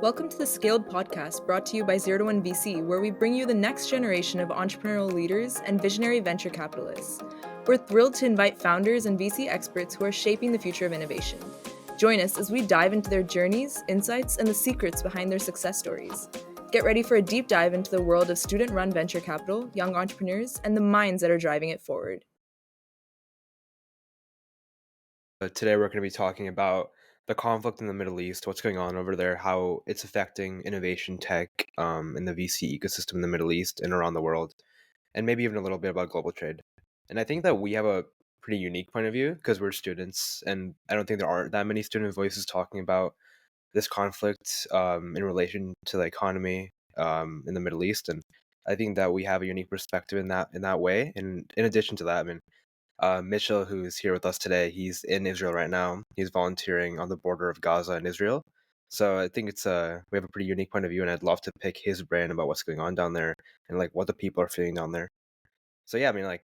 Welcome to the Scaled podcast brought to you by 0 to 1 VC, where we bring you the next generation of entrepreneurial leaders and visionary venture capitalists. We're thrilled to invite founders and VC experts who are shaping the future of innovation. Join us as we dive into their journeys, insights, and the secrets behind their success stories. Get ready for a deep dive into the world of student-run venture capital, young entrepreneurs, and the minds that are driving it forward. Today we're going to be talking about the conflict in the Middle East, what's going on over there, how it's affecting innovation tech in the VC ecosystem in the Middle East and around the world, and maybe even a little bit about global trade. And I think that we have a pretty unique point of view because we're students, and I don't think there aren't that many student voices talking about this conflict in relation to the economy in the Middle East. And I think that we have a unique perspective in that way. And in addition to that, I mean, Mitchell, who's here with us today, he's in Israel right now. He's volunteering on the border of Gaza and Israel. So I think we have a pretty unique point of view, and I'd love to pick his brain about what's going on down there and like what the people are feeling down there. So yeah, I mean, like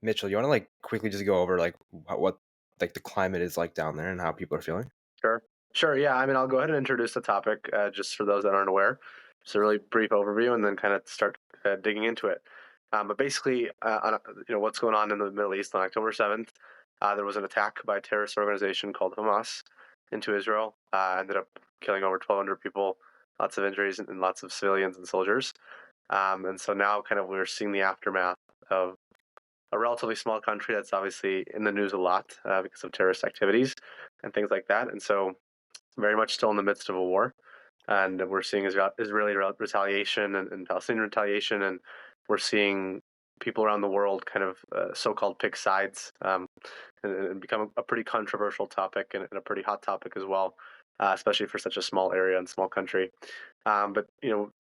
Mitchell, you want to like quickly just go over like what like the climate is like down there and how people are feeling? Sure. Sure. Yeah. I mean, I'll go ahead and introduce the topic just for those that aren't aware. Just a really brief overview, and then kind of start digging into it. But basically, what's going on in the Middle East on October 7th, there was an attack by a terrorist organization called Hamas into Israel. Ended up killing over 1,200 people, lots of injuries, and lots of civilians and soldiers. And so now, kind of, we're seeing the aftermath of a relatively small country that's obviously in the news a lot because of terrorist activities and things like that. And so, very much still in the midst of a war. And we're seeing Israeli retaliation and Palestinian retaliation. And we're seeing people around the world kind of so called pick sides and become a pretty controversial topic and a pretty hot topic as well. Especially for such a small area and small country. But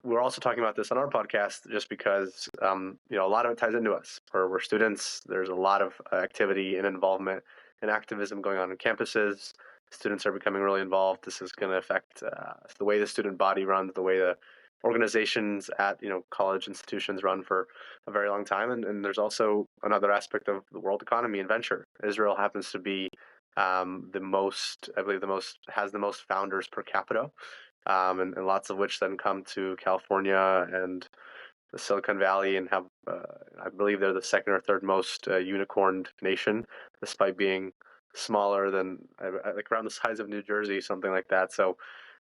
we're also talking about this on our podcast just because a lot of it ties into us. We're students. There's a lot of activity and involvement and activism going on in campuses. Students are becoming really involved. This is going to affect the way the student body runs, the way the organizations at college institutions run for a very long time. And there's also another aspect of the world economy and venture. Israel happens to be has the most founders per capita, and lots of which then come to California and the Silicon Valley and have, I believe they're the second or third most unicorned nation, despite being smaller than like around the size of New Jersey, something like that. So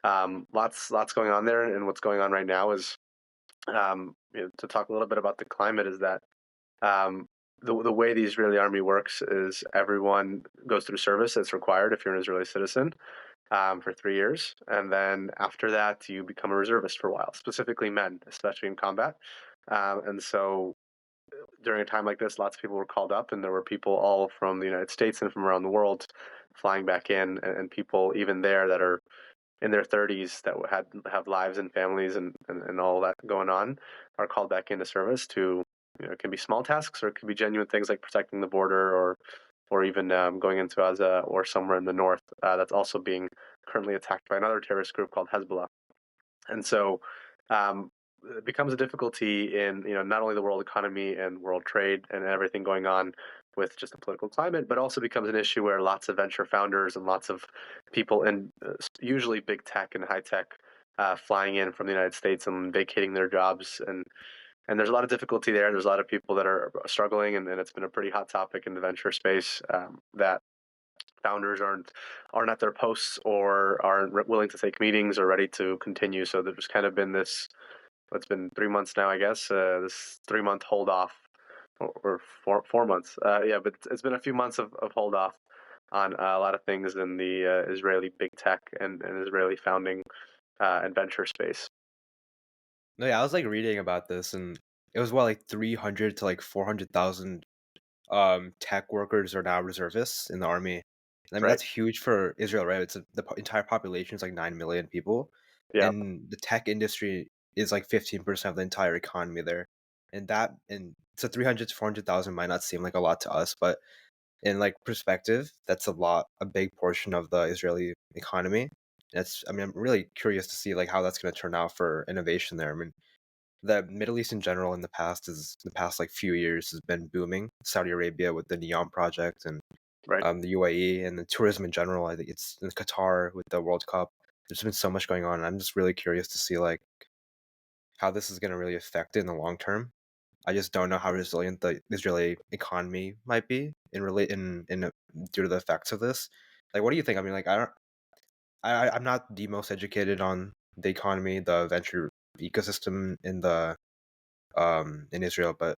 lots going on there, and what's going on right now is to talk a little bit about the climate is that um, the way the Israeli army works is everyone goes through service that's required if you're an Israeli citizen for 3 years. And then after that, you become a reservist for a while, specifically men, especially in combat. And so during a time like this, lots of people were called up, and there were people all from the United States and from around the world flying back in, and people even there that are in their 30s that have lives and families and all that going on are called back into service to it can be small tasks, or it can be genuine things like protecting the border, or even going into Gaza or somewhere in the north that's also being currently attacked by another terrorist group called Hezbollah. And so um, it becomes a difficulty in not only the world economy and world trade and everything going on with just the political climate, but also becomes an issue where lots of venture founders and lots of people in usually big tech and high tech flying in from the United States and vacating their jobs, and there's a lot of difficulty there. There's a lot of people that are struggling, and it's been a pretty hot topic in the venture space that founders aren't at their posts or aren't willing to take meetings or ready to continue. So there's kind of been this. It's been 3 months now, I guess. This 3 month hold off, or 4 months. Yeah, but it's been a few months of hold off on a lot of things in the Israeli big tech and Israeli founding and venture space. No, yeah, I was like reading about this, and it was like 300 to like 400,000 tech workers are now reservists in the army. I mean, Right? that's huge for Israel, right? Entire population is like 9 million people, Yeah. and the tech industry is like 15% of the entire economy there. And so 300 to 400,000 might not seem like a lot to us, but in like perspective, that's a big portion of the Israeli economy. I mean, I'm really curious to see like how that's going to turn out for innovation there. I mean, the Middle East in general the past like few years has been booming. Saudi Arabia with the Neom project, and Right. the UAE and the tourism in general. I think it's in Qatar with the World Cup. there's been so much going on. And I'm just really curious to see like how this is going to really affect it in the long term. I just don't know how resilient the Israeli economy might be due to the effects of this. Like, what do you think? I mean, like, I don't, I'm not the most educated on the economy, the venture ecosystem in Israel, but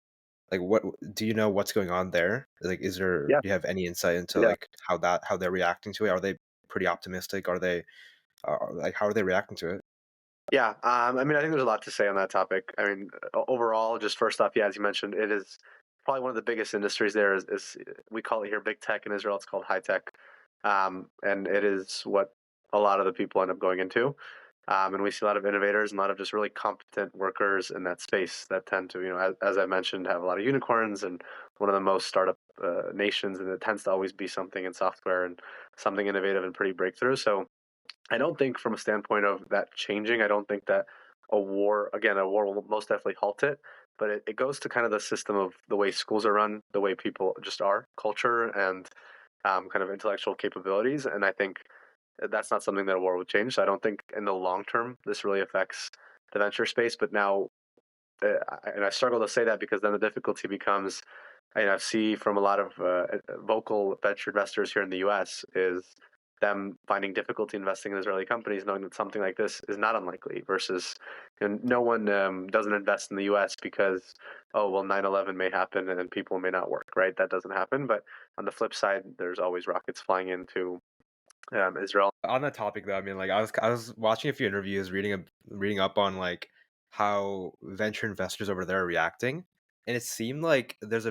like, what do you know what's going on there? Like, do Yeah, you have any insight into yeah. like how they're reacting to it? Are they pretty optimistic? Are they like how are they reacting to it? Yeah, I mean, I think there's a lot to say on that topic. I mean, overall, just first off, yeah, as you mentioned, it is probably one of the biggest industries there. Is we call it here big tech in Israel. It's called high tech, and it is what a lot of the people end up going into. And we see a lot of innovators and a lot of just really competent workers in that space that tend to, as I mentioned, have a lot of unicorns and one of the most startup nations, and it tends to always be something in software and something innovative and pretty breakthrough. So I don't think from a standpoint of that changing, I don't think that a war will most definitely halt it, but it goes to kind of the system of the way schools are run, the way people just are, culture and kind of intellectual capabilities. And I think that's not something that a war would change. So I don't think in the long term this really affects the venture space. But now and I struggle to say that because then the difficulty becomes, I see from a lot of vocal venture investors here in the U.S. is them finding difficulty investing in Israeli companies, knowing that something like this is not unlikely. Versus, no one doesn't invest in the U.S. because 9/11 may happen and people may not work. Right, that doesn't happen. But on the flip side, there's always rockets flying into Israel. On that topic though, I mean, like I was watching a few interviews, reading up on like how venture investors over there are reacting, and it seemed like there's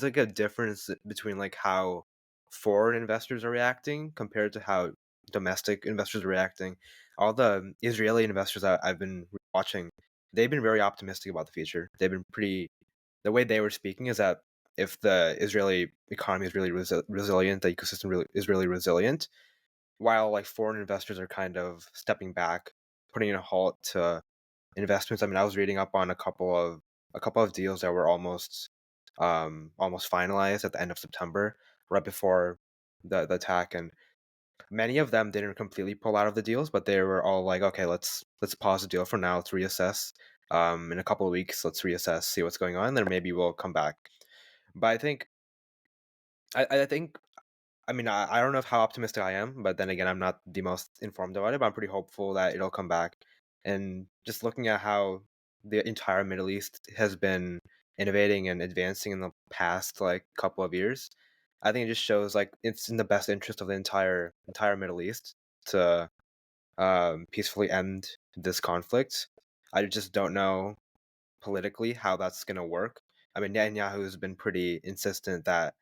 like a difference between like how foreign investors are reacting compared to how domestic investors are reacting. All the Israeli investors I've been watching, they've been very optimistic about the future. They've been pretty. The way they were speaking is that if the Israeli economy is really resilient, the ecosystem is really resilient, while like foreign investors are kind of stepping back, putting a halt to investments. I mean, I was reading up on a couple of deals that were almost finalized at the end of September, right before the attack, and many of them didn't completely pull out of the deals, but they were all like, okay, let's pause the deal for now, let's reassess. In a couple of weeks, let's reassess, see what's going on, then maybe we'll come back. But I think I mean, I don't know how optimistic I am, but then again, I'm not the most informed about it, but I'm pretty hopeful that it'll come back. And just looking at how the entire Middle East has been innovating and advancing in the past like couple of years, I think it just shows like it's in the best interest of the entire Middle East to peacefully end this conflict. I just don't know politically how that's gonna work. I mean, Netanyahu has been pretty insistent that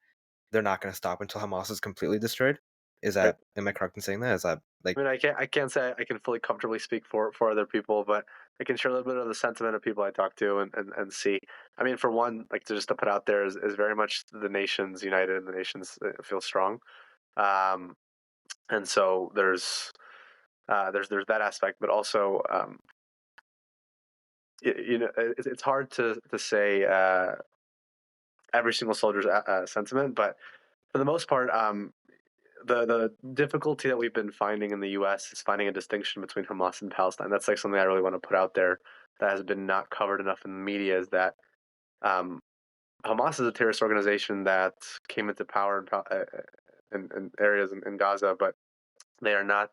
they're not gonna stop until Hamas is completely destroyed. Right. Am I correct in saying that? Is that like I mean, I can't say I can fully comfortably speak for other people, but I can share a little bit of the sentiment of people I talk to and see. I mean, for one, like to put out there is very much the nations united and the nations feel strong. Um, and so there's that aspect, but also it's hard to say every single soldier's sentiment, but for the most part, the difficulty that we've been finding in the U.S. is finding a distinction between Hamas and Palestine. That's like something I really want to put out there that has been not covered enough in the media. Is that um, Hamas is a terrorist organization that came into power in areas in Gaza, but they are not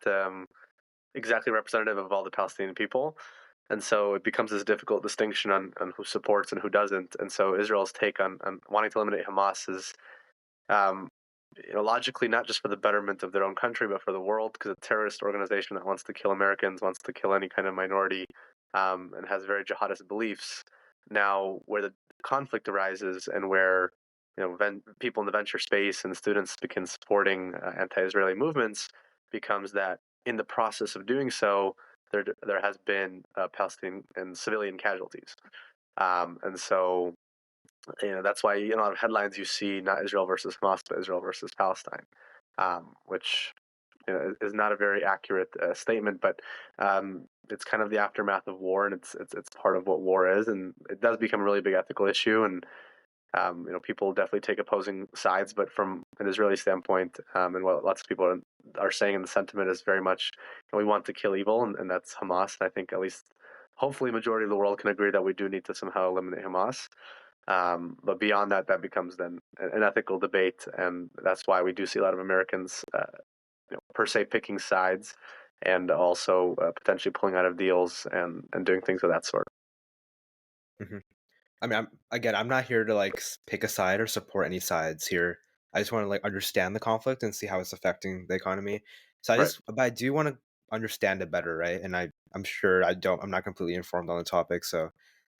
exactly representative of all the Palestinian people. And so it becomes this difficult distinction on who supports and who doesn't. And so Israel's take on wanting to eliminate Hamas is um, logically not just for the betterment of their own country, but for the world, because a terrorist organization that wants to kill Americans, wants to kill any kind of minority, and has very jihadist beliefs. Now, where the conflict arises and where people in the venture space and students begin supporting anti-Israeli movements becomes that in the process of doing so, there has been Palestinian and civilian casualties, and so that's why in a lot of headlines you see not Israel versus Hamas, but Israel versus Palestine, which is not a very accurate statement, but it's kind of the aftermath of war, and it's part of what war is, and it does become a really big ethical issue, and people definitely take opposing sides, but from an Israeli standpoint, and what lots of people are saying in the sentiment is very much, we want to kill evil, and that's Hamas. And I think at least, hopefully, majority of the world can agree that we do need to somehow eliminate Hamas. But beyond that, that becomes then an ethical debate, and that's why we do see a lot of Americans, per se, picking sides, and also potentially pulling out of deals and doing things of that sort. Mhm. I mean, I'm not here to like pick a side or support any sides here. I just want to like understand the conflict and see how it's affecting the economy. Right. But I do want to understand it better, right? And I'm sure I'm not completely informed on the topic. So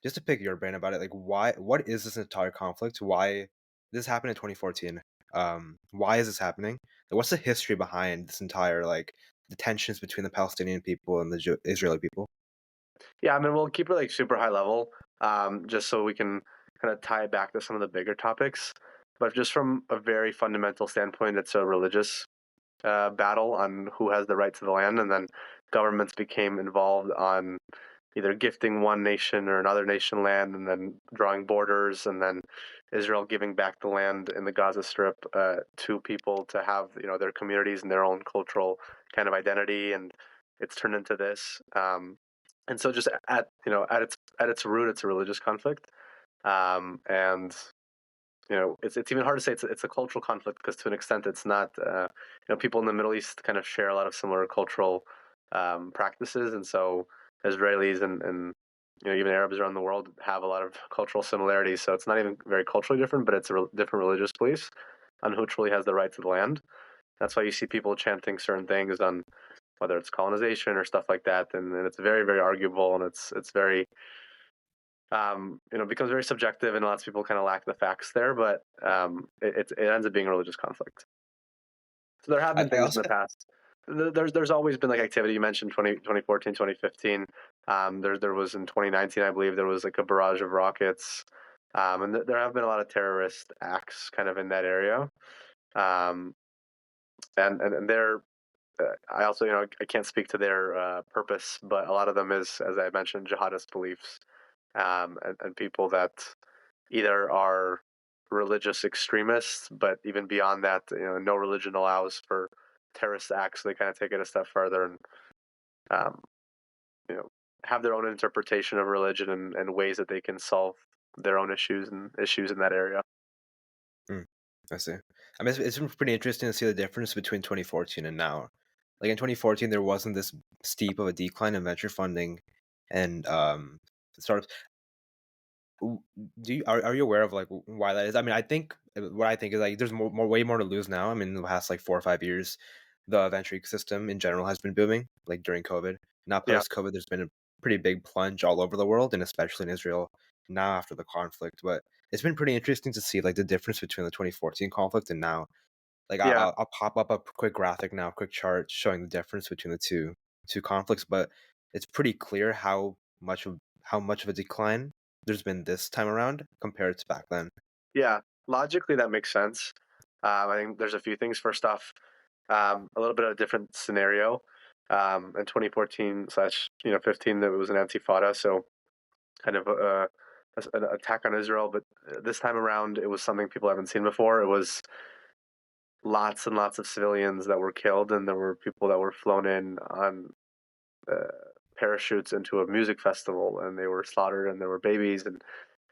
just to pick your brain about it, like what is this entire conflict? Why this happened in 2014? Why is this happening? Like, what's the history behind this entire like the tensions between the Palestinian people and the Israeli people? Yeah, I mean, we'll keep it like super high level, just so we can kind of tie it back to some of the bigger topics. But just from a very fundamental standpoint, it's a religious battle on who has the right to the land, and then governments became involved on either gifting one nation or another nation land, and then drawing borders, and then Israel giving back the land in the Gaza Strip to people to have, their communities and their own cultural kind of identity, and it's turned into this. And so just at its root, it's a religious conflict, and it's even hard to say it's a cultural conflict, because to an extent it's not. People in the Middle East kind of share a lot of similar cultural practices, and so Israelis and even Arabs around the world have a lot of cultural similarities. So it's not even very culturally different, but it's a different religious beliefs on who truly has the right to the land. That's why you see people chanting certain things on whether it's colonization or stuff like that, and it's very very arguable, and it's very becomes very subjective, and lots of people kind of lack the facts there, but it ends up being a religious conflict. So there have been I things in also the past. There's always been like activity. You mentioned 2014, 2015. There was in 2019, I believe, there was like a barrage of rockets, and there have been a lot of terrorist acts kind of in that area. Um, and they're I also, I can't speak to their purpose, but a lot of them is, as I mentioned, jihadist beliefs, and people that either are religious extremists, but even beyond that, no religion allows for terrorist acts. They kind of take it a step further and, um, you know, have their own interpretation of religion, and ways that they can solve their own issues in that area. Mm, I see. I mean, it's been pretty interesting to see the difference between 2014 and now. Like in 2014, there wasn't this steep of a decline in venture funding, and startups. W- are you aware of like why that is? I mean, I think what I think is like there's way more to lose now. I mean, in the past like 4 or 5 years, the venture ecosystem in general has been booming. Like during COVID, now Yeah, post COVID, there's been a pretty big plunge all over the world, and especially in Israel now after the conflict. But it's been pretty interesting to see like the difference between the 2014 conflict and now. Like yeah, I'll pop up a quick graphic now, quick chart showing the difference between the two conflicts, but it's pretty clear how much of a decline there's been this time around compared to back then. yeah. Logically, that makes sense. I think there's a few things. First off, a little bit of a different scenario. In 2014 slash 15, there was an Antifada, so kind of an attack on Israel. But this time around, it was something people haven't seen before. It was lots and lots of civilians that were killed, and there were people that were flown in on uh, parachutes into a music festival, and they were slaughtered, and there were babies, and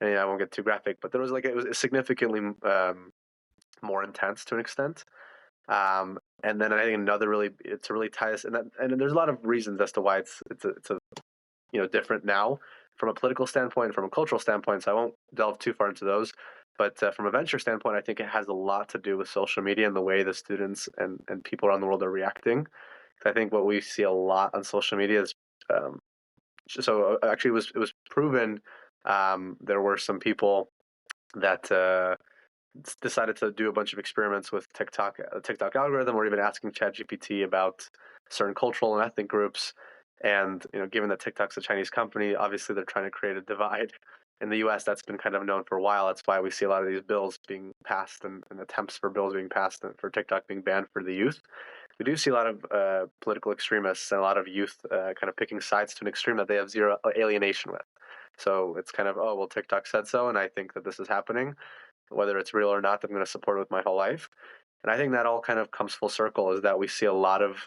I won't get too graphic, but there was it was significantly more intense to an extent. And then I think another really it's a really ties, and there's a lot of reasons as to why it's a different now from a political standpoint, from a cultural standpoint. So I won't delve too far into those. But from a venture standpoint, I think it has a lot to do with social media and the way the students and people around the world are reacting. I think what we see a lot on social media is um, actually it was proven. There were some people that decided to do a bunch of experiments with TikTok algorithm, or even asking ChatGPT about certain cultural and ethnic groups. And given that TikTok's a Chinese company, obviously they're trying to create a divide. In the U.S., that's been kind of known for a while. That's why we see a lot of these bills being passed, and attempts for bills being passed, and for TikTok being banned for the youth. We do see a lot of political extremists and a lot of youth kind of picking sides to an extreme that they have zero alienation with. So it's kind of, oh, well, TikTok said so, and I think that this is happening. Whether it's real or not, I'm going to support it with my whole life. And I think that all kind of comes full circle, is that we see a lot of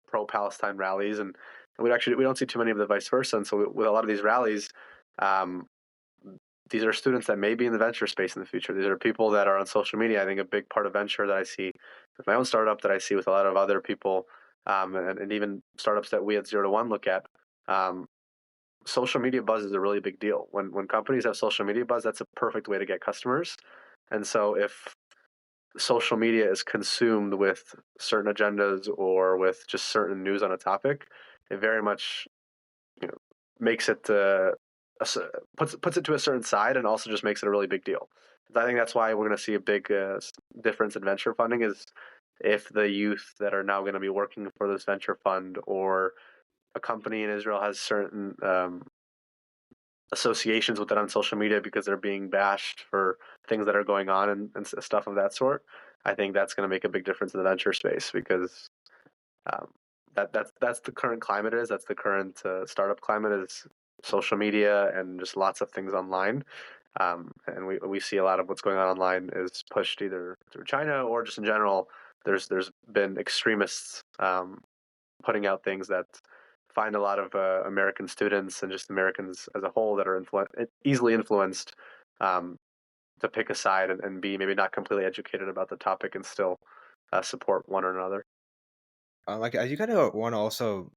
pro-Palestine rallies, and we don't see too many of the vice versa. And so with a lot of these rallies, um, these are students that may be in the venture space in the future. These are people that are on social media. I think a big part of venture that I see with my own startup, that I see with a lot of other people, and even startups that we at 0 to 1 look at. Um, Social media buzz is a really big deal. When companies have social media buzz, that's a perfect way to get customers. And so if social media is consumed with certain agendas or with just certain news on a topic, it very much, you know, makes it puts it to a certain side, and also just makes it a really big deal. I think that's why we're going to see a big difference in venture funding, is if the youth that are now going to be working for this venture fund, or a company in Israel has certain associations with it on social media because they're being bashed for things that are going on, and stuff of that sort. I think that's going to make a big difference in the venture space, because um, that's the current climate. That's the current startup climate, is social media and just lots of things online. And we see a lot of what's going on online is pushed either through China, or just in general. There's been extremists putting out things that find a lot of American students, and just Americans as a whole, that are easily influenced, um, to pick a side, and be maybe not completely educated about the topic, and still support one or another. Like, I you kind of want to also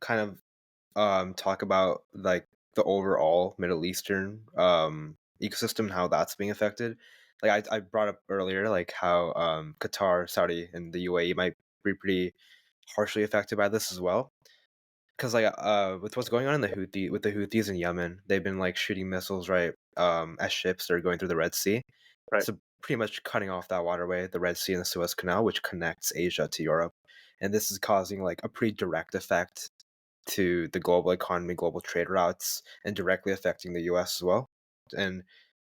kind of talk about like the overall Middle Eastern ecosystem and how that's being affected. Like I brought up earlier, like how Qatar, Saudi, and the UAE might be pretty harshly affected by this as well. Because like with what's going on in the Houthis in Yemen, they've been like shooting missiles right at ships that are going through the Red Sea. Right. So pretty much cutting off that waterway, the Red Sea and the Suez Canal, which connects Asia to Europe. And this is causing like a pretty direct effect to the global economy, global trade routes, and directly affecting the US as well. And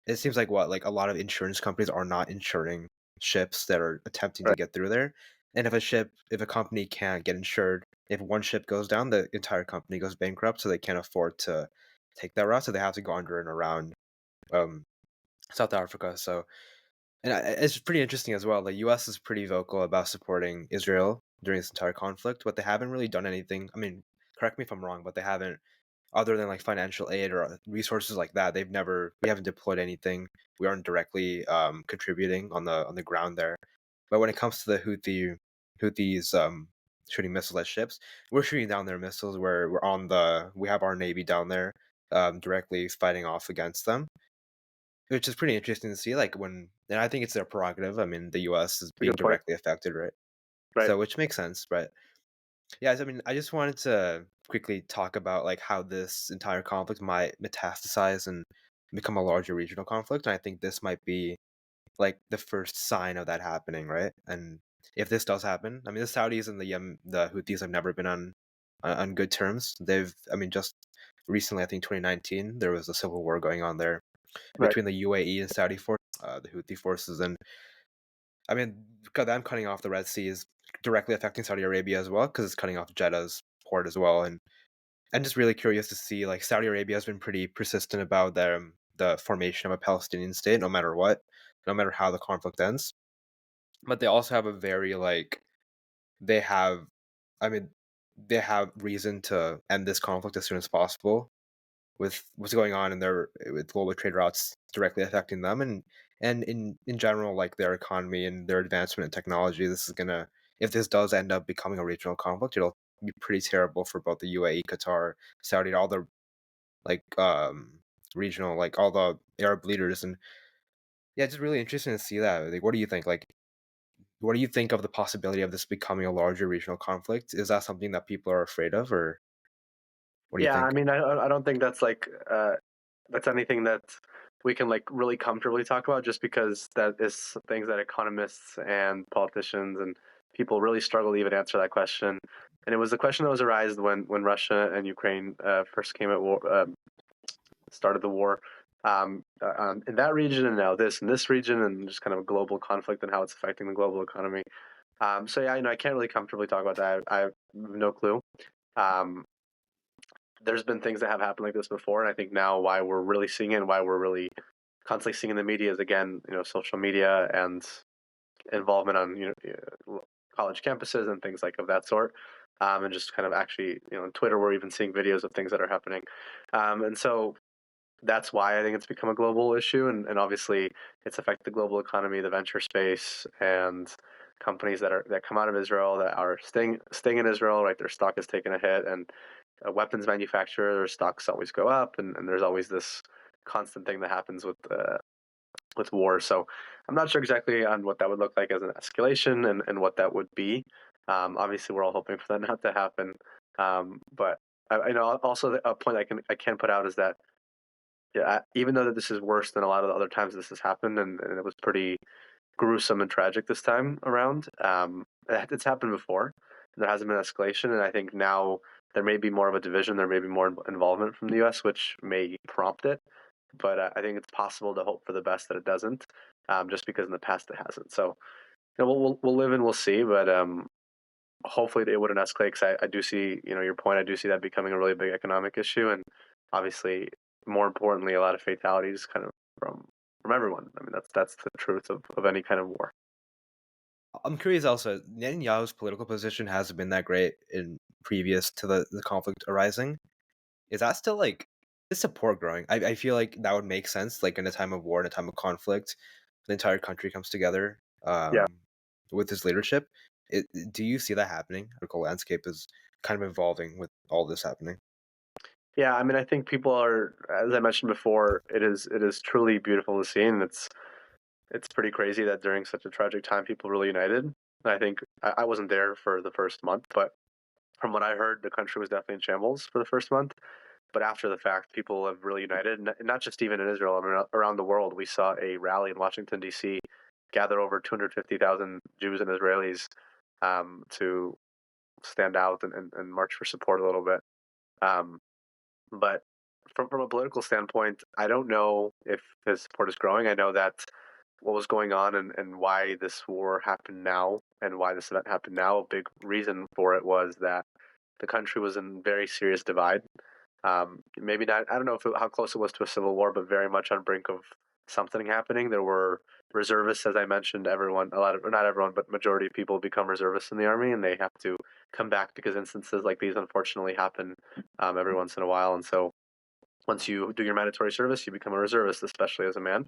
it seems like like a lot of insurance companies are not insuring ships that are attempting to Right. get through there. And if a company can't get insured, if one ship goes down, the entire company goes bankrupt, so they can't afford to take that route, so they have to go under and around um, South Africa. So, and it's pretty interesting as well. The U.S. is pretty vocal about supporting Israel during this entire conflict, but they haven't really done anything. I mean, correct me if I'm wrong, but they haven't, other than like financial aid or resources like that. We haven't deployed anything. We aren't directly contributing on the ground there. But when it comes to the Houthis shooting missiles at ships, we're shooting down their missiles. We have our navy down there directly fighting off against them, which is pretty interesting to see. And I think it's their prerogative. I mean, the U.S. is That's a being good point. directly affected, right? Right. So, which makes sense, but yeah, I mean, I just wanted to quickly talk about like how this entire conflict might metastasize and become a larger regional conflict. And I think this might be like the first sign of that happening, right? And if this does happen, I mean, the Saudis and the Houthis have never been on good terms. I mean, just recently, I think 2019, there was a civil war going on there Right. between the UAE and Saudi the Houthi forces, and I mean, them cutting off the Red Sea is directly affecting Saudi Arabia as well because it's cutting off Jeddah's port as well. And I'm just really curious to see, like, Saudi Arabia has been pretty persistent about the formation of a Palestinian state, no matter what, no matter how the conflict ends. But they also have a very like they have, I mean, they have reason to end this conflict as soon as possible with what's going on in their with global trade routes directly affecting them, and in general, like their economy and their advancement in technology. This is gonna If this does end up becoming a regional conflict, it'll be pretty terrible for both the UAE, Qatar, Saudi, all the like regional, like all the Arab leaders. And yeah, it's just really interesting to see that. Like, what do you think? Like, what do you think of the possibility of this becoming a larger regional conflict? Is that something that people are afraid of, or what do you Yeah. I think? mean, I don't think that's like that's anything that we can like really comfortably talk about, just because that is things that economists and politicians and people really struggle to even answer that question. And it was the question that was arised when Russia and Ukraine first came at war, started the war, in that region, and now this in this region, and just kind of a global conflict and how it's affecting the global economy. So yeah, I can't really comfortably talk about that. I have no clue. Um, there's been things that have happened like this before, and I think now why we're really seeing it, and why we're really constantly seeing in the media is, again, social media and involvement on college campuses and things like of that sort, and just kind of actually on Twitter we're even seeing videos of things that are happening, and so that's why I think it's become a global issue, and obviously it's affected the global economy, the venture space, and companies that come out of Israel that are staying in Israel, right? Their stock has taken a hit, and a weapons manufacturer, their stocks always go up, and there's always this constant thing that happens with war. So I'm not sure exactly on what that would look like as an escalation and what that would be. Obviously, we're all hoping for that not to happen. But I know also a point I can put out is that, yeah, even though that this is worse than a lot of the other times this has happened, and it was pretty gruesome and tragic this time around. It's happened before. There hasn't been escalation, and I think now there may be more of a division. There may be more involvement from the U.S., which may prompt it. But I think it's possible to hope for the best that it doesn't, just because in the past it hasn't. So we'll live and we'll see. But hopefully it wouldn't escalate. Because I do see your point. I do see that becoming a really big economic issue, and obviously more importantly, a lot of fatalities kind of from everyone. I mean that's the truth of any kind of war. I'm curious also, Netanyahu's political position hasn't been that great in previous to the conflict arising. Is that still like is support growing? I feel like that would make sense, like in a time of war, in a time of conflict, the entire country comes together Yeah. with his leadership. Do you see that happening? The political landscape is kind of evolving with all this happening. Yeah, I mean, I think people are, as I mentioned before, it is truly beautiful to see, and it's pretty crazy that during such a tragic time, people really united. And I think I wasn't there for the first month, but from what I heard, the country was definitely in shambles for the first month. But after the fact, people have really united, and not just even in Israel. I mean, around the world, we saw a rally in Washington D.C. gather over 250,000 Jews and Israelis to stand out and march for support a little bit. Um, But from a political standpoint, I don't know if his support is growing. I know that what was going on and why this war happened now and why this event happened now, a big reason for it was that the country was in very serious divide. Maybe not, I don't know how close it was to a civil war, but very much on brink of something happening. There were reservists, as I mentioned, a lot of, or not everyone, but majority of people become reservists in the army, and they have to come back because instances like these unfortunately happen every once in a while. And so once you do your mandatory service, you become a reservist, especially as a man.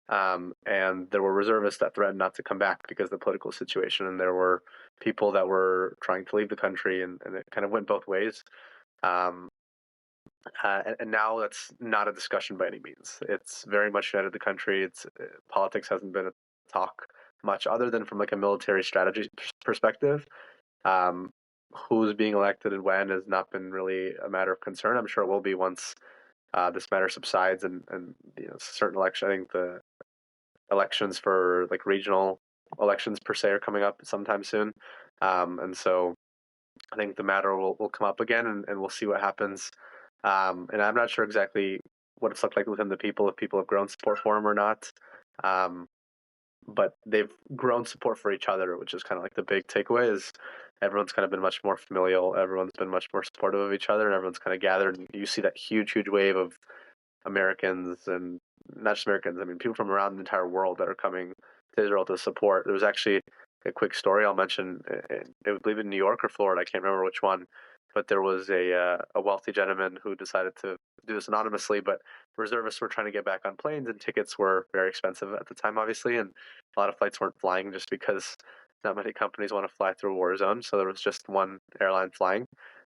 And there were reservists that threatened not to come back because of the political situation, and there were people that were trying to leave the country, and it kind of went both ways. Um, and now that's not a discussion by any means. It's very much united the country. It's politics hasn't been a talk much, other than from like a military strategy perspective. Um, who's being elected and when has not been really a matter of concern. I'm sure it will be once this matter subsides, and certain election. I think the elections for like regional elections per se are coming up sometime soon, and so I think the matter will come up again, and we'll see what happens. And I'm not sure exactly what it's looked like within the people, if people have grown support for him or not. Um, but they've grown support for each other, which is kind of like the big takeaway is everyone's kind of been much more familial. Everyone's been much more supportive of each other, and everyone's kind of gathered. And you see that huge wave of Americans, and not just Americans, I mean, people from around the entire world that are coming to Israel to support. There was actually a quick story I'll mention. I believe in New York or Florida, I can't remember which one, but there was a wealthy gentleman who decided to do this anonymously, but reservists were trying to get back on planes, and tickets were very expensive at the time, obviously, and a lot of flights weren't flying just because not many companies want to fly through a war zone, so there was just one airline flying,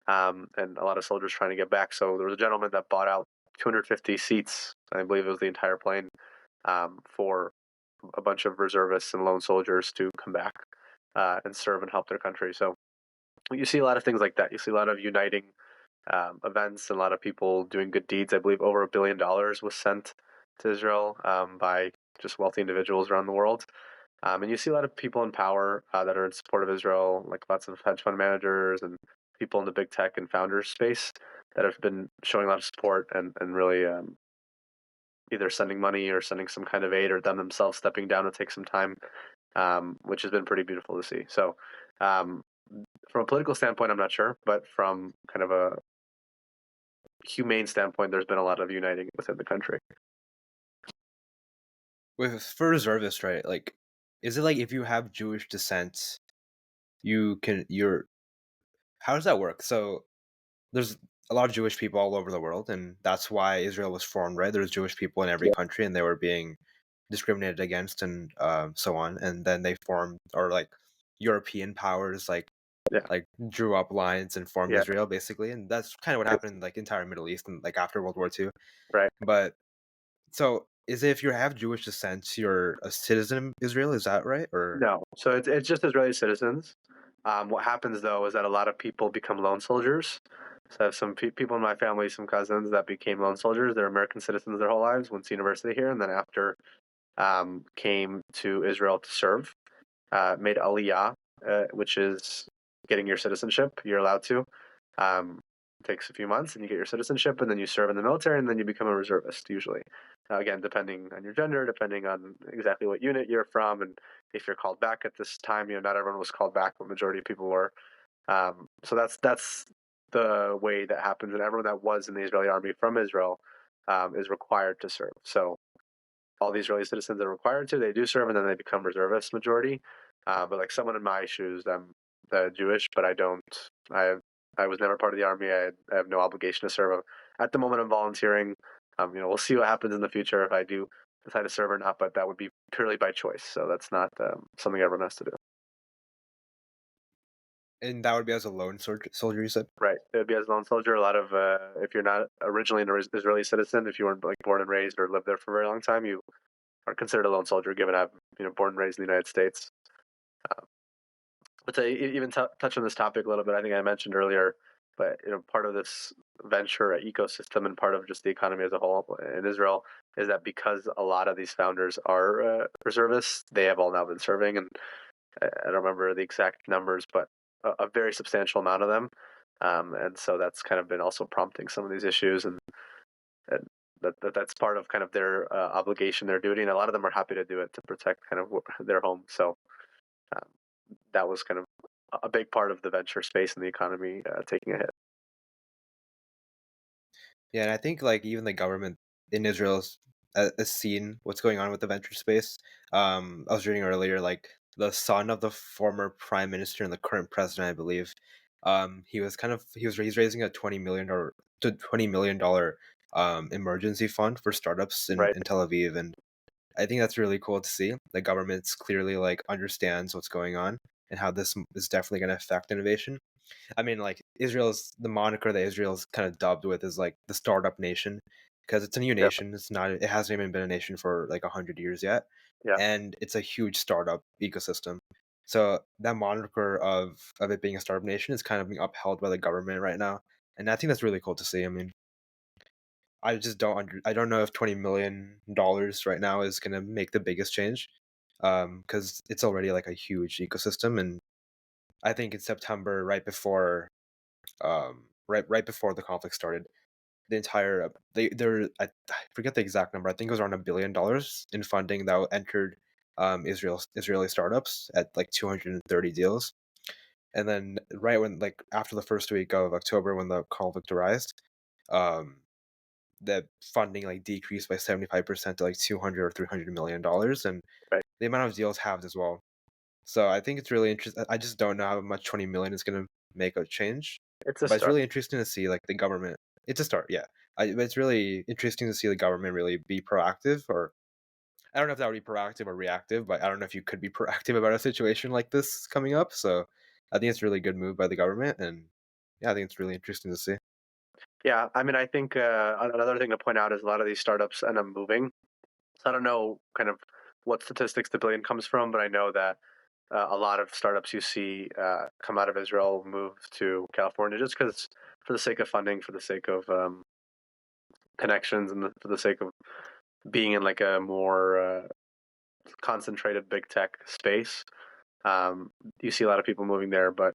and a lot of soldiers trying to get back. So there was a gentleman that bought out 250 seats, I believe it was the entire plane, for a bunch of reservists and lone soldiers to come back and serve and help their country. So you see a lot of things like that. You see a lot of uniting events and a lot of people doing good deeds. I believe over $1 billion was sent to Israel by just wealthy individuals around the world. And you see a lot of people in power that are in support of Israel, like lots of hedge fund managers and people in the big tech and founders space that have been showing a lot of support and really either sending money or sending some kind of aid, or them themselves stepping down to take some time, which has been pretty beautiful to see. So um, from a political standpoint, I'm not sure, but from kind of a humane standpoint, there's been a lot of uniting within the country. with for reservists, right? Like, is it like if you have Jewish descent, you're how does that work? So there's a lot of Jewish people all over the world, and that's why Israel was formed, right? There's Jewish people in every Yeah, country, and they were being discriminated against, and so on. And then they formed, or like European powers, yeah, drew up lines and formed yeah, Israel, basically. And that's kind of what right, happened in like entire Middle East and like after World War II. right. But so is it if you have Jewish descent, you're a citizen of Israel? Is that right? Or No, so it's just Israeli citizens. What happens though is that a lot of people become lone soldiers. So I have some people in my family, some cousins that became lone soldiers. They're American citizens their whole lives, went to university here, and then after came to Israel to serve. Made Aliyah, which is getting your citizenship. You're allowed to. Um, it takes a few months, and you get your citizenship, and then you serve in the military, and then you become a reservist. Usually, again, depending on your gender, depending on exactly what unit you're from, and if you're called back at this time. Not everyone was called back, but majority of people were. So that's the way that happens, and everyone that was in the Israeli army from Israel is required to serve. So all the Israeli citizens are required to. They do serve, and then they become reservists majority. But like someone in my shoes, I'm Jewish, but I don't. I I was never part of the army. I have no obligation to serve. At the moment, I'm volunteering. We'll see what happens in the future if I do decide to serve or not. But that would be purely by choice. So that's not something everyone has to do. and that would be as a lone soldier, you said? Right. It would be as a lone soldier. A lot of if you're not originally an Israeli citizen, if you weren't like born and raised or lived there for a very long time, you are considered a lone soldier. Given I'm born and raised in the United States. But to even touch on this topic a little bit, I think I mentioned earlier, but part of this venture ecosystem and part of just the economy as a whole in Israel is that because a lot of these founders are reservists, they have all now been serving, and I don't remember the exact numbers, but a very substantial amount of them, and so that's kind of been also prompting some of these issues, and that's part of kind of their obligation, their duty, and a lot of them are happy to do it to protect kind of their home. So um, that was kind of a big part of the venture space and the economy taking a hit. Yeah, and I think like even the government in Israel's has seen what's going on with the venture space. I was reading earlier, like the son of the former prime minister and the current president, I believe. He was he's raising a $20 million emergency fund for startups Right. in Tel Aviv, and I think that's really cool to see. The government's clearly like understands what's going on and how this is definitely going to affect innovation. I mean, like Israel's the moniker that Israel's kind of dubbed with is like the startup nation because it's a new Yep. nation. It's not. It hasn't even been a nation for like 100 years yet, Yeah. and it's a huge startup ecosystem. So that moniker of it being a startup nation is kind of being upheld by the government right now, and I think that's really cool to see. I mean, I don't know if $20 million right now is gonna make the biggest change, because it's already like a huge ecosystem, and I think in September, right before the conflict started, the entire I forget the exact number. I think it was around $1 billion in funding that entered Israeli startups at like 230 deals. And then right when like after the first week of October when the conflict arose, um, the funding like decreased by 75% to like 200 or $300 million, and Right. the amount of deals halved as well. So I think it's really interesting. I just don't know how much 20 million is going to make a change, It's a but it's start. really interesting to see like the government. It's a start, yeah. But it's really interesting to see the government really be proactive, or I don't know if that would be proactive or reactive, but I don't know if you could be proactive about a situation like this coming up. So I think it's a really good move by the government, and yeah, I think it's really interesting to see. Yeah. I mean, I think another thing to point out is a lot of these startups end up moving. So I don't know kind of what statistics the billion comes from, but I know that a lot of startups you see come out of Israel move to California just because for the sake of funding, for the sake of connections, and for the sake of being in like a more concentrated big tech space. You see a lot of people moving there, but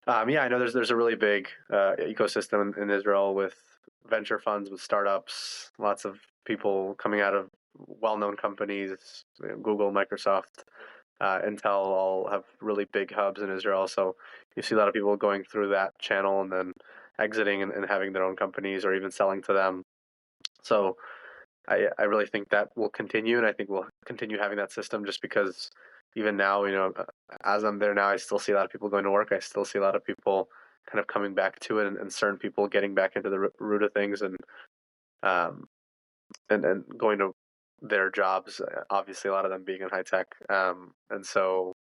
yeah, I know there's a really big ecosystem in Israel with venture funds, with startups, lots of people coming out of well-known companies, Google, Microsoft, Intel, all have really big hubs in Israel. So you see a lot of people going through that channel and then exiting and having their own companies or even selling to them. So I really think that will continue, and I think we'll continue having that system just because even now, as I'm there now, I still see a lot of people going to work. I still see a lot of people kind of coming back to it, and certain people getting back into the root of things, um, and going to their jobs. Obviously, a lot of them being in high tech, and so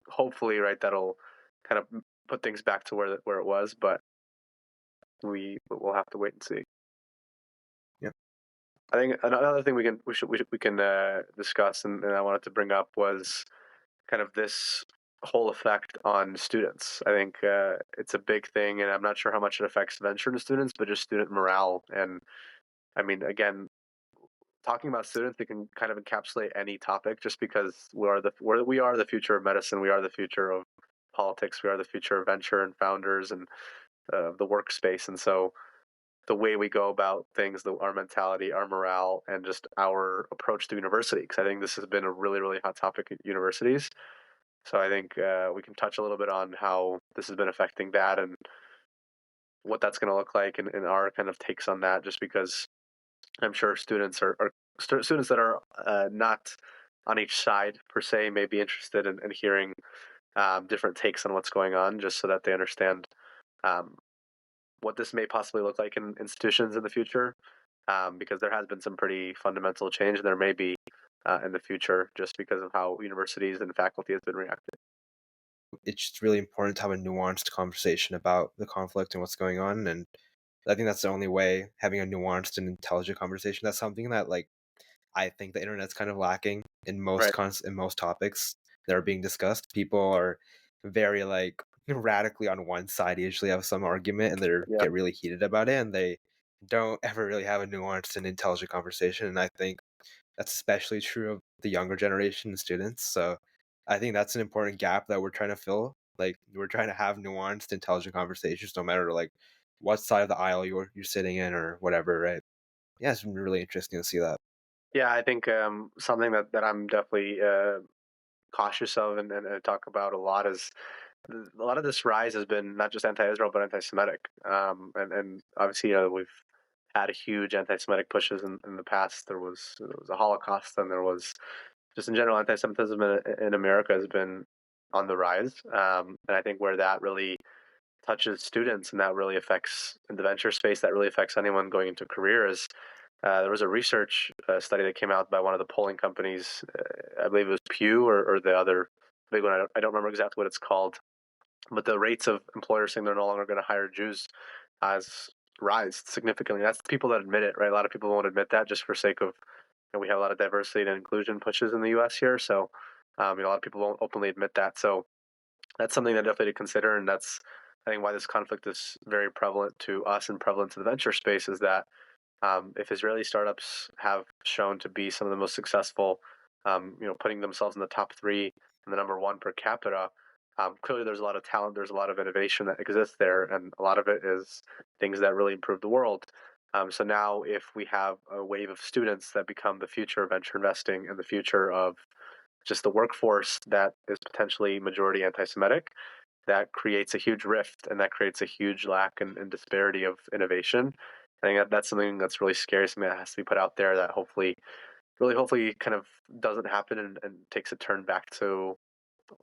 hopefully, right, that'll kind of put things back to where it was, but we'll have to wait and see. Yeah. I think another thing we can discuss, and I wanted to bring up was kind of this whole effect on students. I think it's a big thing, and I'm not sure how much it affects venture into students, but just student morale. And I mean, again, talking about students, it can kind of encapsulate any topic, just because we are the future of medicine, we are the future of politics, we are the future of venture and founders and the workspace, and so the way we go about things, our mentality, our morale, and just our approach to university. Because I think this has been a really, really hot topic at universities. So I think we can touch a little bit on how this has been affecting that and what that's going to look like, and our kind of takes on that. Just because I'm sure students that are not on each side per se may be interested in hearing different takes on what's going on, just so that they understand um, what this may possibly look like in institutions in the future, because there has been some pretty fundamental change. There may be in the future just because of how universities and faculty has been reacting. It's just really important to have a nuanced conversation about the conflict and what's going on. And I think that's the only way, having a nuanced and intelligent conversation. That's something that like I think the internet's kind of lacking in Right. in most topics that are being discussed. People are very like radically on one side usually have some argument and they Yeah. get really heated about it and they don't ever really have a nuanced and intelligent conversation. And I think that's especially true of the younger generation and students. So I think that's an important gap that we're trying to fill. Like we're trying to have nuanced, intelligent conversations, no matter like what side of the aisle you're sitting in or whatever, right? Yeah, it's been really interesting to see that. Yeah, I think something that I'm definitely cautious of and talk about a lot is a lot of this rise has been not just anti-Israel but anti-Semitic, and obviously we've had a huge anti-Semitic pushes in the past. There was a Holocaust, and there was just in general anti-Semitism in America has been on the rise, and I think where that really touches students and that really affects in the venture space, that really affects anyone going into careers. There was a research study that came out by one of the polling companies. I believe it was Pew or the other big one. I don't remember exactly what it's called, but the rates of employers saying they're no longer going to hire Jews has rise significantly. That's people that admit it, right? A lot of people won't admit that just for sake of, we have a lot of diversity and inclusion pushes in the U.S. here, so a lot of people won't openly admit that. So that's something that definitely to consider, and that's I think why this conflict is very prevalent to us and prevalent to the venture space is that if Israeli startups have shown to be some of the most successful, putting themselves in the top three and the number one per capita, clearly there's a lot of talent, there's a lot of innovation that exists there, and a lot of it is things that really improve the world. So now, if we have a wave of students that become the future of venture investing and the future of just the workforce that is potentially majority anti-Semitic, that creates a huge rift and that creates a huge lack and disparity of innovation. I think that's something that's really scary, something that has to be put out there that hopefully kind of doesn't happen and takes a turn back to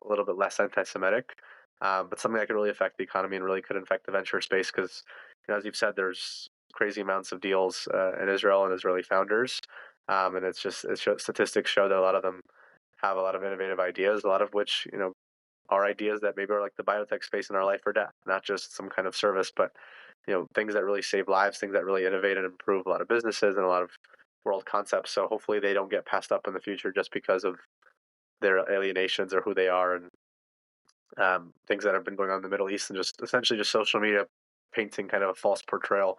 a little bit less anti-Semitic, but something that could really affect the economy and really could affect the venture space because, as you've said, there's crazy amounts of deals in Israel and Israeli founders, and statistics show that a lot of them have a lot of innovative ideas, a lot of which are ideas that maybe are like the biotech space in our life or death, not just some kind of service, but things that really save lives, things that really innovate and improve a lot of businesses and a lot of world concepts. So hopefully they don't get passed up in the future just because of their alienations or who they are and things that have been going on in the Middle East and just essentially just social media painting kind of a false portrayal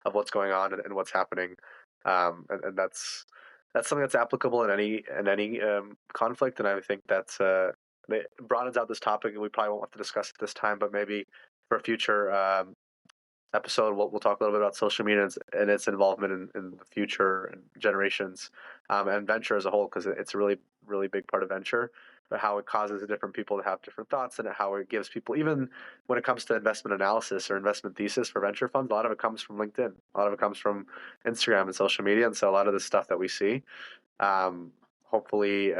of what's going on and what's happening. And that's something that's applicable in any conflict. And I think that's it broadens out this topic, and we probably won't have to discuss it this time, but maybe for a future episode, we'll talk a little bit about social media and its involvement in the future and generations and venture as a whole, because it's a really, really big part of venture. how it causes different people to have different thoughts, and how it gives people, even when it comes to investment analysis or investment thesis for venture funds, a lot of it comes from LinkedIn, a lot of it comes from Instagram and social media. And so a lot of the stuff that we see, hopefully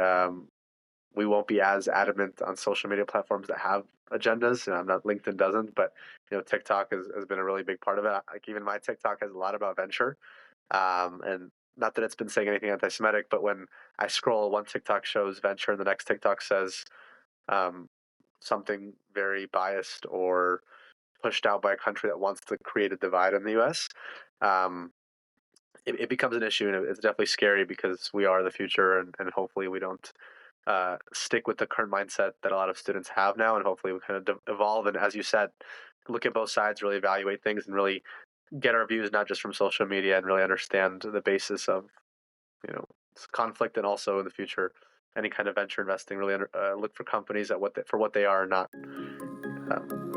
we won't be as adamant on social media platforms that have agendas. Not LinkedIn doesn't, but TikTok has been a really big part of it. Like even my TikTok has a lot about venture, and not that it's been saying anything anti-Semitic, but when I scroll, one TikTok shows venture, and the next TikTok says something very biased or pushed out by a country that wants to create a divide in the U.S. It becomes an issue, and it's definitely scary because we are the future, and hopefully we don't stick with the current mindset that a lot of students have now, and hopefully we kind of evolve. And as you said, look at both sides, really evaluate things, and really get our views not just from social media, and really understand the basis of conflict, and also in the future any kind of venture investing. Really look for companies at for what they are, not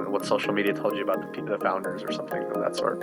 what social media told you about the founders or something of that sort.